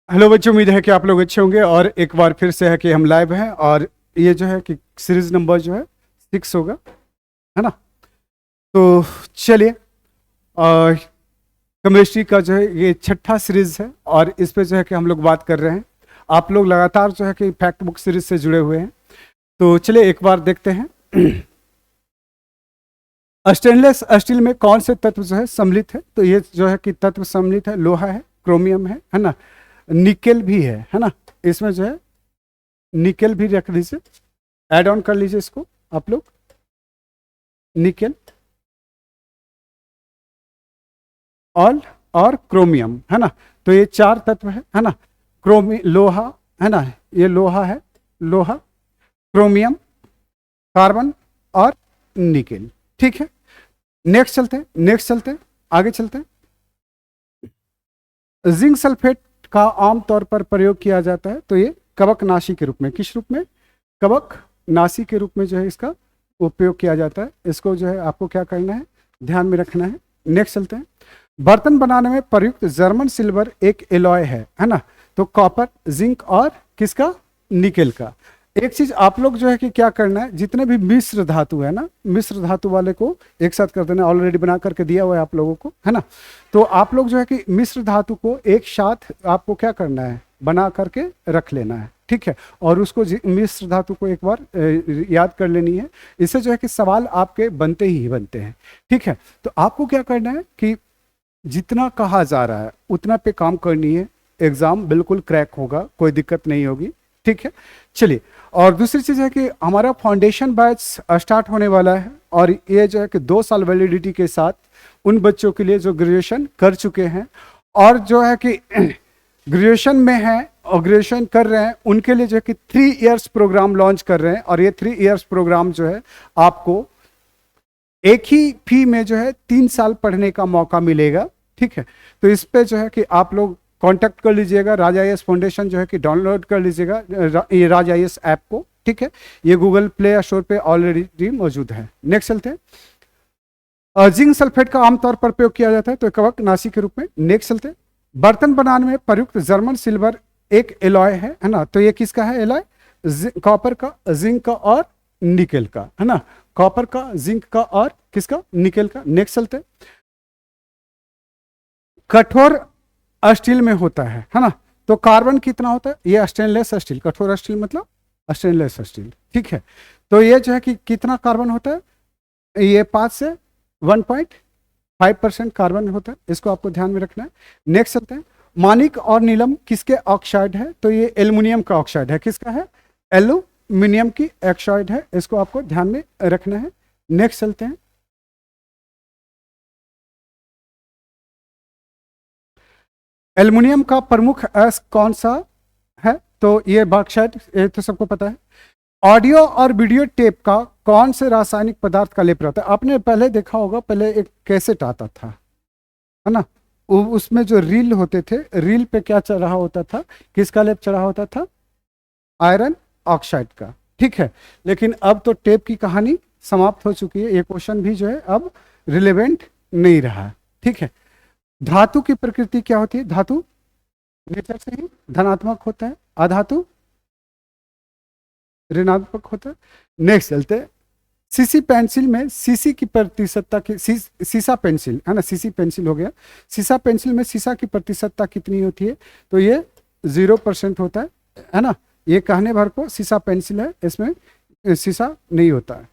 Hello बच्चों, उम्मीद है कि आप लोग अच्छे होंगे। और एक बार फिर से है कि हम लाइव हैं और ये जो है कि सीरीज नंबर जो है 6 होगा, है ना। तो चलिए, और केमिस्ट्री का जो है ये छठा सीरीज है और इस पे जो है कि हम लोग बात कर रहे हैं। आप लोग लगातार जो है कि फैक्ट बुक सीरीज से जुड़े हुए हैं। तो चलिए एक बार देखते हैं। स्टेनलेस स्टील में कौन से तत्व जो है सम्मिलित है? तो ये जो है कि तत्व सम्मिलित है, लोहा है, क्रोमियम है ना, निकेल भी है ना। इसमें जो है निकेल भी रख लीजिए, ऐड ऑन कर लीजिए इसको आप लोग, निकेल और क्रोमियम, है ना। तो ये चार तत्व है ना। लोहा, है ना, ये लोहा है, लोहा, क्रोमियम, कार्बन और निकेल। ठीक है, नेक्स्ट चलते हैं, आगे चलते हैं। जिंक सल्फेट का आमतौर पर प्रयोग किया जाता है, तो ये कवकनाशी के रूप में, किस रूप में? कवकनाशी के रूप में जो है इसका उपयोग किया जाता है। इसको जो है आपको क्या करना है, ध्यान में रखना है। नेक्स्ट चलते हैं। बर्तन बनाने में प्रयुक्त जर्मन सिल्वर एक एलॉय है ना। तो कॉपर, जिंक और किसका? निकेल का। एक चीज आप लोग जो है कि क्या करना है, जितने भी मिश्र धातु है ना, मिश्र धातु वाले को एक साथ कर देना। ऑलरेडी बना करके दिया हुआ है आप लोगों को, है ना। तो आप लोग जो है कि मिश्र धातु को एक साथ आपको क्या करना है, बना करके रख लेना है। ठीक है, और उसको मिश्र धातु को एक बार याद कर लेनी है। इससे जो है कि सवाल आपके बनते ही बनते हैं। ठीक है, तो आपको क्या करना है कि जितना कहा जा रहा है उतना पे काम करनी है। एग्जाम बिल्कुल क्रैक होगा, कोई दिक्कत नहीं होगी। ठीक है, चलिए। और दूसरी चीज है कि हमारा फाउंडेशन बैच स्टार्ट होने वाला है और ये जो है कि 2 साल वैलिडिटी के साथ उन बच्चों के लिए जो ग्रेजुएशन कर चुके हैं और जो है कि ग्रेजुएशन में है और ग्रेजुएशन कर रहे हैं, उनके लिए जो है कि 3 इयर्स प्रोग्राम लॉन्च कर रहे हैं। और ये 3 इयर्स प्रोग्राम जो है आपको एक ही फी में जो है 3 साल पढ़ने का मौका मिलेगा। ठीक है, तो इस पे जो है कि आप लोग कांटेक्ट कर लीजिएगा। राज IAS फाउंडेशन जो है कि डाउनलोड कर लीजिएगा ये राज IAS ऐप को। ठीक है, ये गूगल प्ले स्टोर पे ऑलरेडी मौजूद है। नेक्स्ट चलते हैं। जिंक सल्फेट का आमतौर पर प्रयोग किया जाता है, तो कवकनाशी के रूप में। नेक्स्ट चलते हैं। बर्तन बनाने में प्रयुक्त जर्मन सिल्वर एक एलॉय है ना। तो ये किसका है एलॉय? कॉपर का, जिंक का और निकेल का, है ना। कॉपर का, जिंक का और किसका? निकेल का। नेक्स्ट चलते हैं। कठोर स्टील में होता है ना। तो कार्बन कितना होता है? ये स्टेनलेस स्टील, कठोर स्टील मतलब स्टेनलेस स्टील। ठीक है, तो ये जो है कि कितना कार्बन होता है? ये 5 से 1.5% कार्बन होता है। इसको आपको ध्यान में रखना है। नेक्स्ट चलते हैं। मानिक और नीलम किसके ऑक्साइड है? तो ये एल्युमिनियम का ऑक्साइड है। किसका है? एल्यूमिनियम की ऑक्साइड है। इसको आपको ध्यान में रखना है। नेक्स्ट चलते हैं। एल्युमिनियम का प्रमुख अयस्क कौन सा है? तो ये बॉक्साइट, ये तो सबको पता है। ऑडियो और वीडियो टेप का कौन से रासायनिक पदार्थ का लेप रहता है? आपने पहले देखा होगा, पहले एक कैसेट आता था, है ना। उसमें जो रील होते थे, रील पे क्या चढ़ा होता था? किसका लेप चढ़ा होता था? आयरन ऑक्साइड का। ठीक है, लेकिन अब तो टेप की कहानी समाप्त हो चुकी है। ये क्वेश्चन भी जो है अब रिलेवेंट नहीं रहा। ठीक है, धातु की प्रकृति क्या होती है? धातु नेचर से ही धनात्मक होता है, अधातु ऋणात्मक होता है। नेक्स्ट चलते हैं। सीसी पेंसिल में सीसी की प्रतिशतता की, सीसा पेंसिल है ना, सीसी पेंसिल हो गया। सीसा पेंसिल में सीसा की प्रतिशतता कितनी होती है? तो ये 0% होता है ना। ये कहने भर को सीसा पेंसिल है, इसमें सीसा नहीं होता है।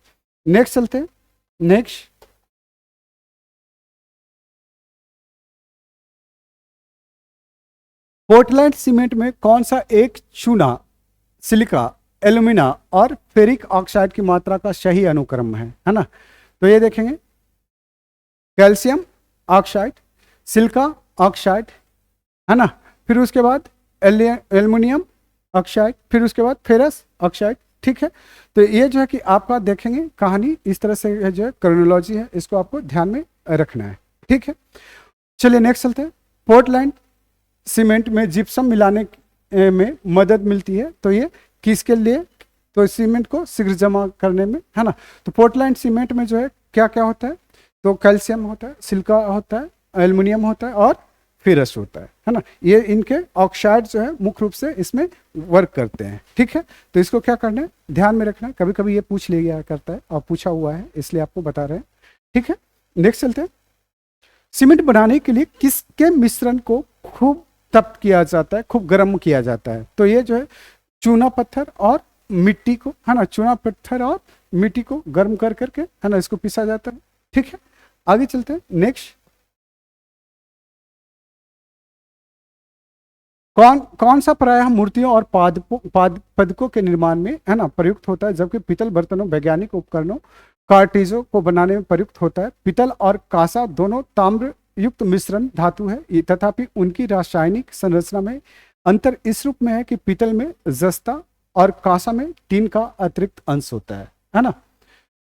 नेक्स्ट चलते हैं। नेक्स्ट, पोर्टलैंड सीमेंट में कौन सा एक चूना, सिलिका, एल्यूमिना और फेरिक ऑक्साइड की मात्रा का सही अनुक्रम है ना। तो ये देखेंगे, कैल्शियम ऑक्साइड, सिलिका ऑक्साइड, है ना, फिर उसके बाद एल्युमिनियम ऑक्साइड, फिर उसके बाद फेरस ऑक्साइड। ठीक है, तो ये जो है कि आपका देखेंगे कहानी इस तरह से जो है, क्रोनोलॉजी है, इसको आपको ध्यान में रखना है। ठीक है, चलिए नेक्स्ट चलते हैं। पोर्टलैंड सीमेंट में जिप्सम मिलाने में मदद मिलती है, तो ये किसके लिए? तो सीमेंट को शीघ्र जमा करने में, है ना। तो पोर्टलैंड सीमेंट में जो है क्या क्या होता है? तो कैल्शियम होता है, सिलिका होता है, एल्युमिनियम होता है और फेरस होता है ना। ये इनके ऑक्साइड जो है मुख्य रूप से इसमें वर्क करते हैं, ठीक है। तो इसको क्या करना है, ध्यान में रखना है, कभी कभी ये पूछ लिया करता है और पूछा हुआ है इसलिए आपको बता रहे हैं, ठीक है। नेक्स्ट चलते हैं। सीमेंट बनाने के लिए किसके मिश्रण को खूब तप्त किया जाता है, खूब गर्म किया जाता है? तो ये जो है चूना पत्थर और मिट्टी को, है ना, चूना पत्थर और मिट्टी को गर्म कर करके, है ना, इसको पीसा जाता है, ठीक है। आगे चलते हैं। नेक्स्ट, कौन सा प्रायः मूर्तियों और पदकों के निर्माण में, है ना, प्रयुक्त होता है, जबकि पीतल बर्तनों, वैज्ञानिक उपकरणों, कार्टिजों को बनाने में प्रयुक्त होता है? पीतल और कांसा दोनों ताम्र युक्त मिश्रण धातु है, तथापि उनकी रासायनिक संरचना में अंतर इस रूप में है कि पीतल में जस्ता और कांसा में टीन का अतिरिक्त अंश होता है ना।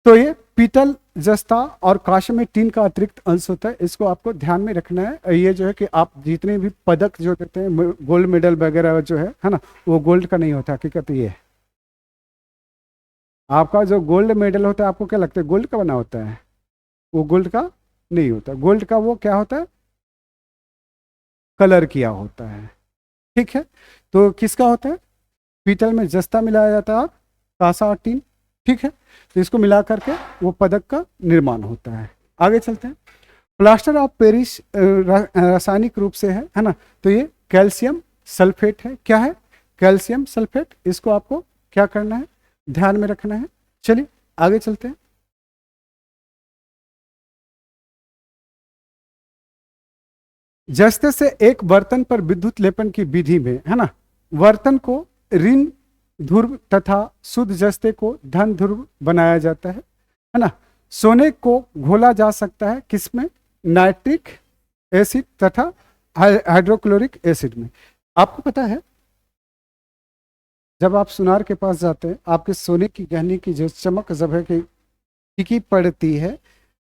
तो ये पीतल, जस्ता और कांस्य में टीन का अतिरिक्त अंश होता है, इसको आपको ध्यान में रखना है। ये जो है कि आप जितने भी पदक जो देते हैं, गोल्ड मेडल वगैरह जो है ना, वो गोल्ड का नहीं होता, हकीकत ये है। आपका जो गोल्ड मेडल होता है, आपको क्या लगता है गोल्ड का बना होता है? वो गोल्ड का नहीं होता। गोल्ड का वो क्या होता है, कलर किया होता है, ठीक है। तो किसका होता है, पीतल में जस्ता मिलाया जाता है और कांसा और टीन, ठीक है। तो इसको मिला करके वो पदक का निर्माण होता है। आगे चलते हैं। प्लास्टर ऑफ पेरिस रासायनिक रूप से है ना, तो ये कैल्शियम सल्फेट है। क्या है, कैल्शियम सल्फेट। इसको आपको क्या करना है, ध्यान में रखना है। चलिए आगे चलते हैं। जस्ते से एक बर्तन पर विद्युत लेपन की विधि में, है ना, बर्तन को ऋण ध्रुव तथा शुद्ध जस्ते को धन ध्रुव बनाया जाता है ना। सोने को घोला जा सकता है किसमें, नाइट्रिक एसिड तथा हाइड्रोक्लोरिक एसिड में। आपको पता है जब आप सुनार के पास जाते हैं, आपके सोने की गहनी की जो चमक जब है कि फीकी पड़ती है,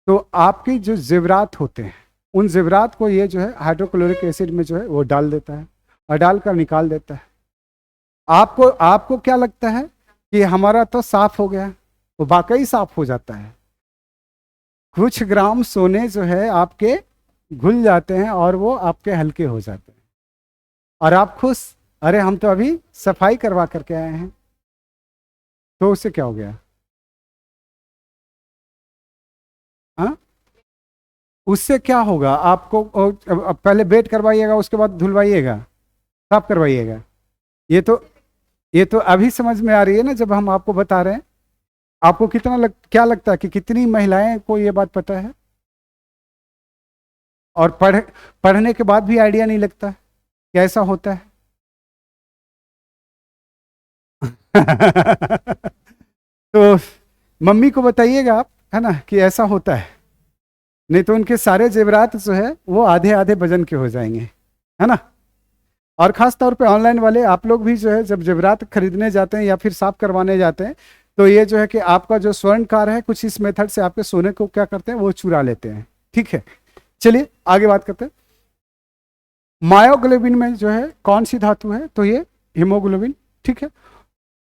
तो आपके जो जेवरात होते हैं, उन जेवरात को ये जो है हाइड्रोक्लोरिक एसिड में जो है वो डाल देता है और डालकर निकाल देता है। आपको आपको क्या लगता है कि हमारा तो साफ हो गया, वो वाकई साफ हो जाता है। कुछ ग्राम सोने जो है आपके घुल जाते हैं और वो आपके हल्के हो जाते हैं और आप खुश, अरे हम तो अभी सफाई करवा करके आए हैं। तो उससे क्या हो गया, हाँ, उससे क्या होगा आपको, पहले वेट करवाइएगा, उसके बाद धुलवाइएगा, साफ करवाइएगा। ये तो अभी समझ में आ रही है ना, जब हम आपको बता रहे हैं। आपको क्या लगता है कि कितनी महिलाएं को ये बात पता है और पढ़ने के बाद भी आइडिया नहीं लगता कि ऐसा होता है। तो मम्मी को बताइएगा आप, है ना, कि ऐसा होता है, नहीं तो उनके सारे जेवरात जो है वो आधे आधे वजन के हो जाएंगे, है ना। और खास तौर पे ऑनलाइन वाले आप लोग भी जो है जब जेवरात खरीदने जाते हैं या फिर साफ करवाने जाते हैं, तो ये जो है कि आपका जो स्वर्णकार है कुछ इस मेथड से आपके सोने को क्या करते हैं, वो चुरा लेते हैं, ठीक है। चलिए आगे बात करते हैं। मायोग्लोबिन में जो है कौन सी धातु है, तो ये हीमोग्लोबिन, ठीक है।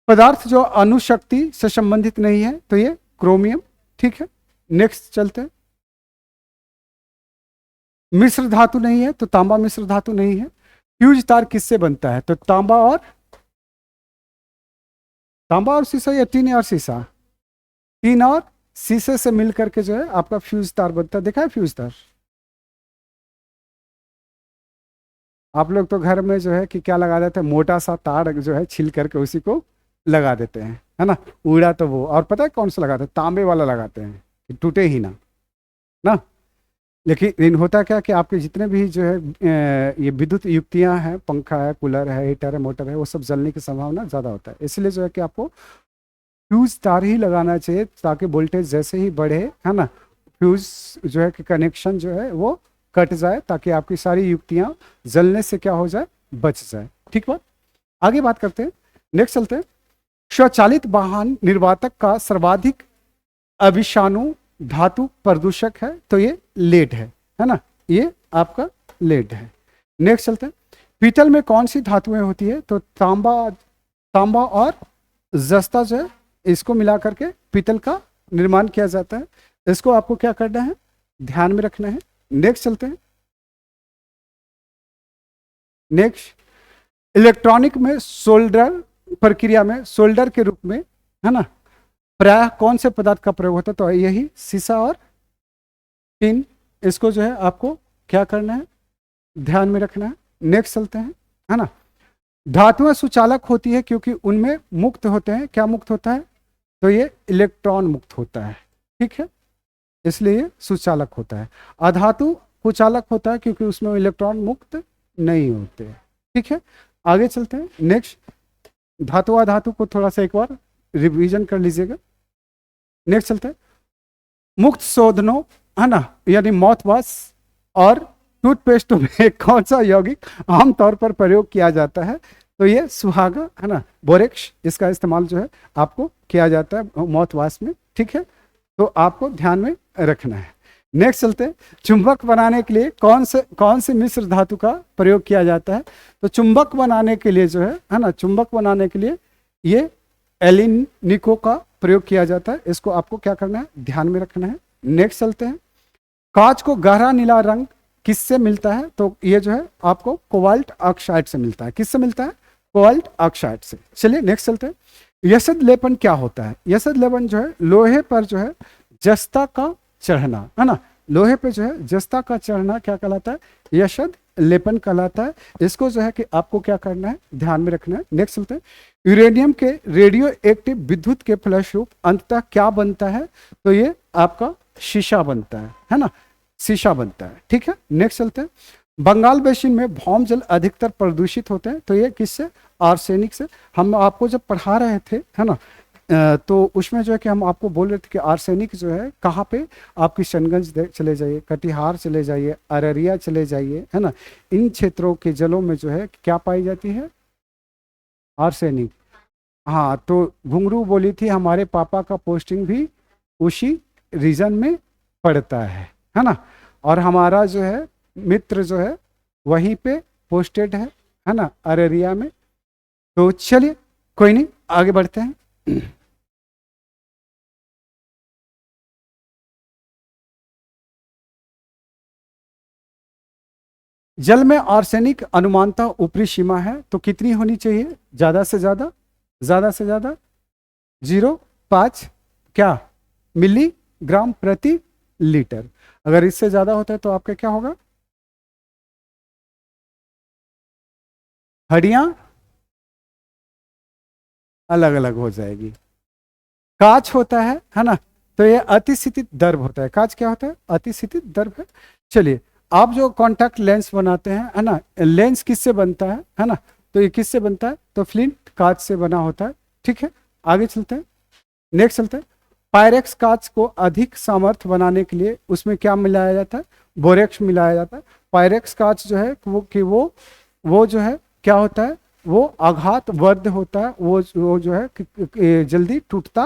पदार्थ जो अणुशक्ति से संबंधित नहीं है, तो ये क्रोमियम, ठीक है। नेक्स्ट चलते हैं। मिश्र धातु नहीं है, तो तांबा मिश्र धातु नहीं है। फ्यूज तार किससे बनता है, तो तांबा और शीशा या टीन और शीशा, टीन और शीशे से मिलकर के जो है आपका फ्यूज तार बनता है। देखा है फ्यूज तार आप लोग तो घर में जो है कि क्या लगा देते हैं, मोटा सा तार जो है छिल करके उसी को लगा देते हैं, है ना। उड़ा तो वो, और पता है कौन सा लगाते हैं, तांबे वाला लगाते हैं कि टूटे ही ना ना। लेकिन होता क्या कि आपके जितने भी जो है ये विद्युत युक्तियां हैं, पंखा है, कूलर है, हीटर है, मोटर है, वो सब जलने की संभावना ज़्यादा होता है। इसलिए जो है कि आपको फ्यूज तार ही लगाना चाहिए, ताकि वोल्टेज जैसे ही बढ़े, है ना, फ्यूज जो है कि कनेक्शन जो है वो कट जाए, ताकि आपकी सारी युक्तियां जलने से क्या हो जाए, बच जाए, ठीक बात। आगे बात करते हैं। नेक्स्ट चलते हैं। स्वचालित वाहन निर्वातक का सर्वाधिक अविषाणु धातु प्रदूषक है, तो ये लेड है ना, ये आपका लेड है। नेक्स्ट चलते हैं। पीतल में कौन सी धातुएं होती है, तो तांबा और जस्ता जो है इसको मिला करके पीतल का निर्माण किया जाता है। इसको आपको क्या करना है, ध्यान में रखना है। नेक्स्ट चलते हैं। नेक्स्ट, इलेक्ट्रॉनिक में सोल्डर प्रक्रिया में सोल्डर के रूप में, है ना, प्रायः कौन से पदार्थ का प्रयोग होता है? तो यही सीसा और टिन। इसको जो है आपको क्या करना है, ध्यान में रखना है। नेक्स्ट चलते हैं, है ना। धातुएं सुचालक होती है क्योंकि उनमें मुक्त होते हैं, क्या मुक्त होता है? तो ये इलेक्ट्रॉन मुक्त होता है, ठीक है, इसलिए सुचालक होता है। अधातु कुचालक होता है क्योंकि उसमें इलेक्ट्रॉन मुक्त नहीं होते, ठीक है। आगे चलते हैं। नेक्स्ट, धातु अधातु को थोड़ा सा एक बार रिवीजन कर लीजिएगा। नेक्स्ट चलते हैं, मुक्त शोधनों, है ना, यानी माउथ वॉश और टूथपेस्ट में कौन सा यौगिक आमतौर पर प्रयोग किया जाता है? तो ये सुहागा, है ना, बोरेक्स, इसका इस्तेमाल जो है आपको किया जाता है माउथ वॉश में, ठीक है, तो आपको ध्यान में रखना है। नेक्स्ट चलते हैं, चुंबक बनाने के लिए कौन से मिश्र धातु का प्रयोग किया जाता है? तो चुंबक बनाने के लिए जो है ना, चुंबक बनाने के लिए ये एलिनिको का प्रयोग किया जाता है, इसको आपको क्या करना है, ध्यान में रखना है। नेक्स्ट चलते हैं, कांच को गहरा नीला रंग किससे मिलता है? तो ये जो है आपको कोबाल्ट ऑक्साइड से मिलता है। किससे मिलता है? कोबाल्ट ऑक्साइड से। चलिए नेक्स्ट चलते हैं, यशद लेपन क्या होता है? यशद लेपन जो है लोहे पर जो है जस्ता का चढ़ना, है ना, लोहे पे जो है जस्ता का चढ़ना क्या कहलाता है? यशद लेपन कहलाता है। इसको जो है कि आपको क्या करना है, ध्यान में रखना है। नेक्स्ट चलते हैं, यूरेनियम के रेडियो एक्टिव विद्युत के फलस्वरूप अंततः क्या बनता है? तो ये आपका शीशा बनता है ना, शीशा बनता है, ठीक है। नेक्स्ट चलते हैं, बंगाल बेसिन में भौम जल अधिकतर प्रदूषित होते हैं, तो ये किससे? आर्सेनिक से। हम आपको जब पढ़ा रहे थे, है ना, तो उसमें जो है कि हम आपको बोल रहे थे कि आर्सेनिक जो है कहाँ पे, आप किशनगंज चले जाइए, कटिहार चले जाइए, अररिया चले जाइए, है ना, इन क्षेत्रों के जलों में जो है क्या पाई जाती है? आर्सेनिक। हाँ, तो घुंगरू बोली थी हमारे पापा का पोस्टिंग भी उसी रीजन में पड़ता है ना, और हमारा जो है मित्र जो है वहीं पे पोस्टेड है ना, अररिया में। तो चलिए कोई नहीं, आगे बढ़ते हैं। जल में आर्सेनिक अनुमानतः ऊपरी सीमा है, तो कितनी होनी चाहिए? ज्यादा से ज्यादा, ज्यादा से ज्यादा 0.5 क्या मिलीग्राम प्रति लीटर। अगर इससे ज्यादा होता है तो आपका क्या होगा? हड्डियां अलग अलग हो जाएगी। कांच होता है ना, तो ये अतिस्थितित दर्भ होता है। कांच क्या होता है? अतिस्थितित दर्भ है। चलिए, आप जो कॉन्टैक्ट लेंस बनाते हैं, है ना, लेंस किससे बनता है ना, तो ये किससे बनता है? तो फ्लिंट कांच से बना होता है, ठीक है। आगे चलते हैं, नेक्स्ट चलते हैं, पायरेक्स कांच को अधिक सामर्थ्य बनाने के लिए उसमें क्या मिलाया जाता है? बोरेक्स मिलाया जाता है। पायरेक्स कांच जो है वो जो है क्या होता है? वो आघात वर्ध होता है, वो जो है जल्दी टूटता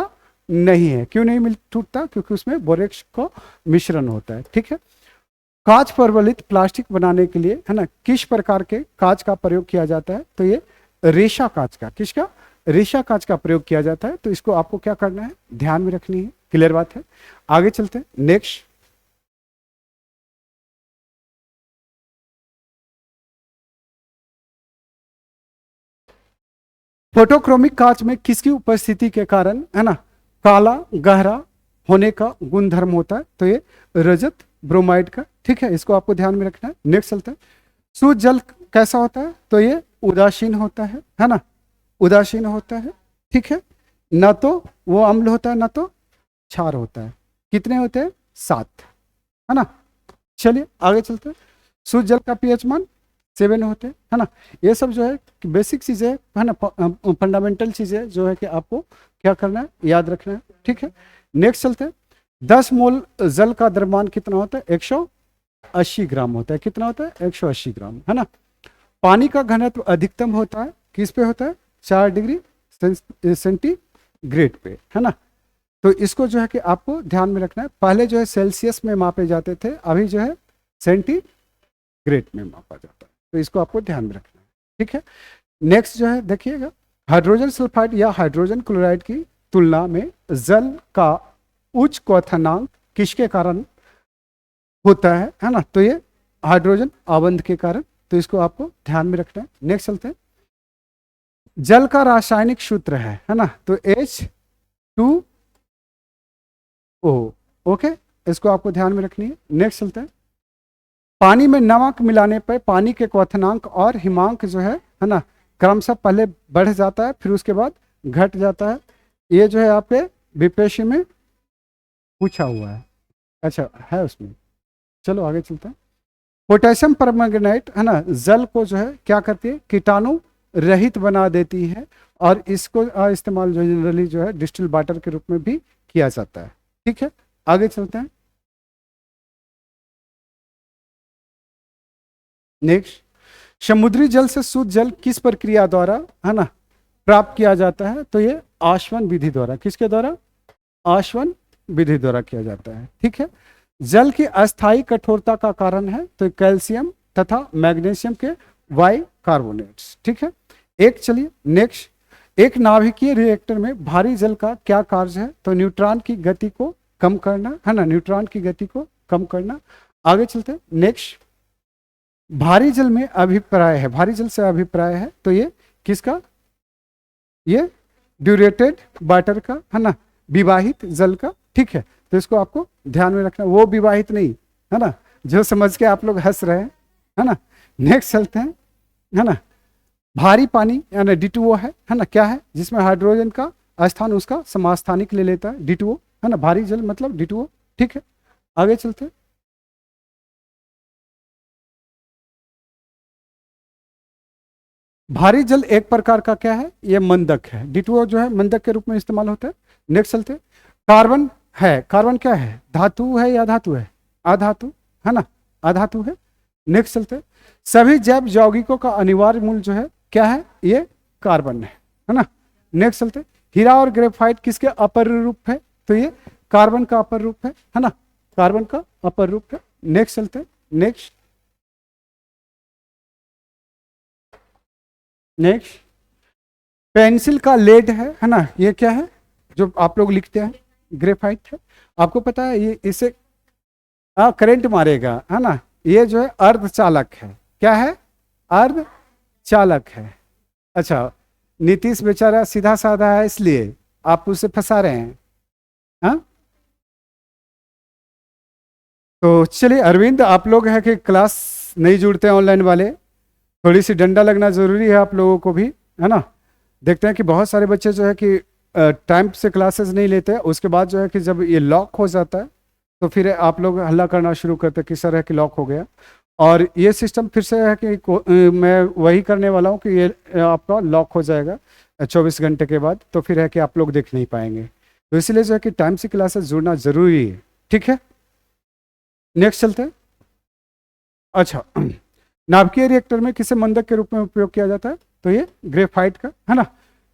नहीं है। क्यों नहीं टूटता? क्योंकि उसमें बोरेक्स का मिश्रण होता है, ठीक है। कांच प्रबलित प्लास्टिक बनाने के लिए, है ना, किस प्रकार के कांच का प्रयोग किया जाता है? तो ये रेशा कांच का, किसका? रेशा कांच का प्रयोग किया जाता है। तो इसको आपको क्या करना है, ध्यान में रखनी है। क्लियर बात है। आगे चलते हैं, नेक्स्ट, फोटोक्रोमिक कांच में किसकी उपस्थिति के कारण, है ना, काला गहरा होने का गुणधर्म होता है? तो ये रजत ब्रोमाइड का, ठीक है, इसको आपको ध्यान में रखना है। नेक्स्ट चलते हैं, शुद्ध जल कैसा होता है? तो ये उदासीन होता है ना, उदासीन होता है, ठीक है, ना तो वो अम्ल होता है ना तो क्षार होता है। कितने होते हैं? 7, है ना। चलिए आगे चलते हैं, शुद्ध जल का पीएच मान 7 होते हैं, है ना। ये सब जो है बेसिक चीजें है ना, फंडामेंटल चीजें जो है कि आपको क्या करना है, याद रखना है, ठीक है। नेक्स्ट चलते हैं, 10 मोल जल का द्रव्यमान कितना होता है? 180 ग्राम होता है। कितना होता है? 180 ग्राम, है ना। पानी का घनत्व अधिकतम होता है किस पे होता है? 4 डिग्री सेंटीग्रेड पे, है ना। तो इसको जो है कि आपको ध्यान में रखना है। पहले जो है सेल्सियस में मापे जाते थे, अभी जो है सेंटीग्रेड में मापा जाता है। तो इसको आपको ध्यान में रखना है, ठीक है। नेक्स्ट जो है देखिएगा, हाइड्रोजन सल्फाइड या हाइड्रोजन क्लोराइड की तुलना में जल का उच्च क्वथनांक किसके कारण होता है ना, तो ये हाइड्रोजन आवंध के कारण तो इसको आपको ध्यान में रखना है। नेक्स्ट चलते हैं। जल का रासायनिक सूत्र है ना, तो H2O। ओके, इसको आपको ध्यान में रखनी है। नेक्स्ट चलते हैं। पानी में नमक मिलाने पर पानी के क्वथनांक और हिमांक जो है ना, क्रमशः पहले बढ़ जाता है फिर उसके बाद घट जाता है। ये जो है आपके बीपीएससी में पूछा हुआ है। अच्छा है उसमें। चलो आगे चलते हैं। पोटेशियम परमैंगनेट है ना, जल को जो है क्या करती है, कीटाणु रहित बना देती है, और इसको इस्तेमाल जो जनरली जो है डिस्टिल वाटर के रूप में भी किया जाता है। ठीक है, आगे चलते हैं। नेक्स्ट, समुद्री जल से शुद्ध जल किस प्रक्रिया द्वारा है ना प्राप्त किया जाता है, तो ये आश्वन विधि द्वारा। किसके द्वारा? आश्वन विधि द्वारा किया जाता है। ठीक है, जल की अस्थायी कठोरता का कारण है तो कैल्शियम तथा मैग्नीशियम के बाइकार्बोनेट्स। ठीक है, एक चलिए नेक्स्ट, एक नाभिकीय रिएक्टर में भारी जल का क्या कार्य है, तो न्यूट्रॉन की गति को कम करना है ना, न्यूट्रॉन की गति को कम करना। आगे चलते हैं। नेक्स्ट, भारी जल में अभिप्राय है, भारी जल से अभिप्राय है तो ये किसका? ये ड्यूरेटेड वाटर का है ना, विवाहित जल का। ठीक है, तो इसको आपको ध्यान में रखना, वो विवाहित नहीं है ना, जो समझ के आप लोग हंस रहे हैं है ना। नेक्स्ट चलते हैं है ना। भारी पानी यानी D2O है ना, क्या है, जिसमें हाइड्रोजन का स्थान उसका समास्थानिक ले लेता है, D2O है ना, भारी जल मतलब D2O। ठीक है, आगे चलते हैं। भारी जल एक प्रकार का क्या है, ये मंदक है, D2O जो है मंदक के रूप में इस्तेमाल होता है। नेक्स्ट चलते हैं। कार्बन है, कार्बन क्या है, धातु है या धातु है? अधातु है ना, अधातु है। नेक्स्ट चलते हैं। सभी जैव यौगिकों का अनिवार्य मूल जो है क्या है, ये कार्बन है ना। नेक्स्ट चलते हैं। हीरा और ग्रेफाइट किसके अपर रूप है, तो ये कार्बन का अपर रूप है ना, कार्बन का अपर रूप है। नेक्स्ट चलते हैं। नेक्स्ट नेक्स्ट, पेंसिल का लेड है ना, ये क्या है, जो आप लोग लिखते हैं ग्रेफाइट है। आपको पता है ये इसे करंट मारेगा है ना, ये जो है अर्धचालक है। क्या है? अर्धचालक है। अच्छा, नीतीश बेचारा सीधा साधा है इसलिए आप उसे फंसा रहे हैं। हाँ, तो चलिए अरविंद, आप लोग हैं कि क्लास नहीं जुड़ते हैं ऑनलाइन वाले, थोड़ी सी डंडा लगना जरूरी है आप लोगों को भी है ना। देखते हैं कि बहुत सारे बच्चे जो है कि टाइम से क्लासेस नहीं लेते, उसके बाद जो है कि जब ये लॉक हो जाता है तो फिर आप लोग हल्ला करना शुरू करते हैं कि सर है कि लॉक हो गया। और ये सिस्टम फिर से है कि मैं वही करने वाला हूँ कि ये आपका लॉक हो जाएगा 24 घंटे के बाद, तो फिर है कि आप लोग देख नहीं पाएंगे। तो इसलिए जो है कि टाइम से क्लासेस जुड़ना जरूरी है। ठीक है, नेक्स्ट चलते हैं। अच्छा, नाभिकीय रिएक्टर में किसे मंदक के रूप में उपयोग किया जाता है, तो ये ग्रेफाइट का है ना।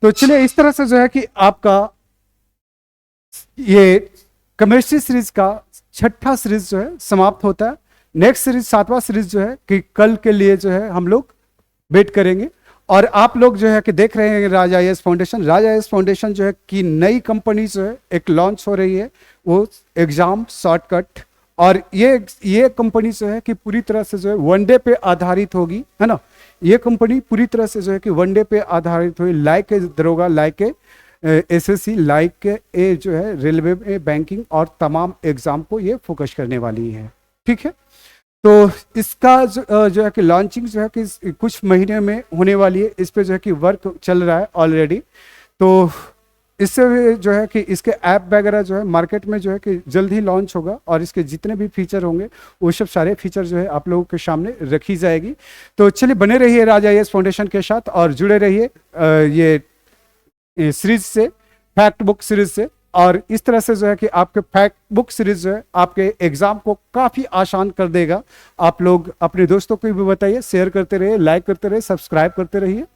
तो चलिए इस तरह से जो है कि आपका ये केमिस्ट्री सीरीज का 6ठा सीरीज जो है समाप्त होता है। नेक्स्ट सीरीज 7वां सीरीज जो है कि कल के लिए जो है हम लोग वेट करेंगे। और आप लोग जो है कि देख रहे हैं राज IAS फाउंडेशन, राज IAS फाउंडेशन जो है कि नई कंपनी जो है एक लॉन्च हो रही है, वो एग्जाम शॉर्टकट। और ये कंपनी जो है कि पूरी तरह से जो है वनडे पे आधारित होगी है ना। ये कंपनी पूरी तरह से जो है कि वनडे पे आधारित होगी, लाइक के दरोगा, लाइक के SSC, लाइक के ए जो है रेलवे में बैंकिंग और तमाम एग्जाम को ये फोकस करने वाली है। ठीक है, तो इसका जो है कि लॉन्चिंग जो है कि कुछ महीने में होने वाली है। इस पे जो है कि वर्क चल रहा है ऑलरेडी। तो इससे जो है कि इसके ऐप वगैरह जो है मार्केट में जो है कि जल्द ही लॉन्च होगा, और इसके जितने भी फीचर होंगे वो सब सारे फीचर जो है आप लोगों के सामने रखी जाएगी। तो चलिए बने रहिए राज IAS फाउंडेशन के साथ और जुड़े रहिए ये सीरीज से, फैक्ट बुक सीरीज से। और इस तरह से जो है कि आपके फैक्ट बुक सीरीज जो है आपके एग्जाम को काफ़ी आसान कर देगा। आप लोग अपने दोस्तों को भी बताइए, शेयर करते रहिए, लाइक करते रहिए, सब्सक्राइब करते रहिए।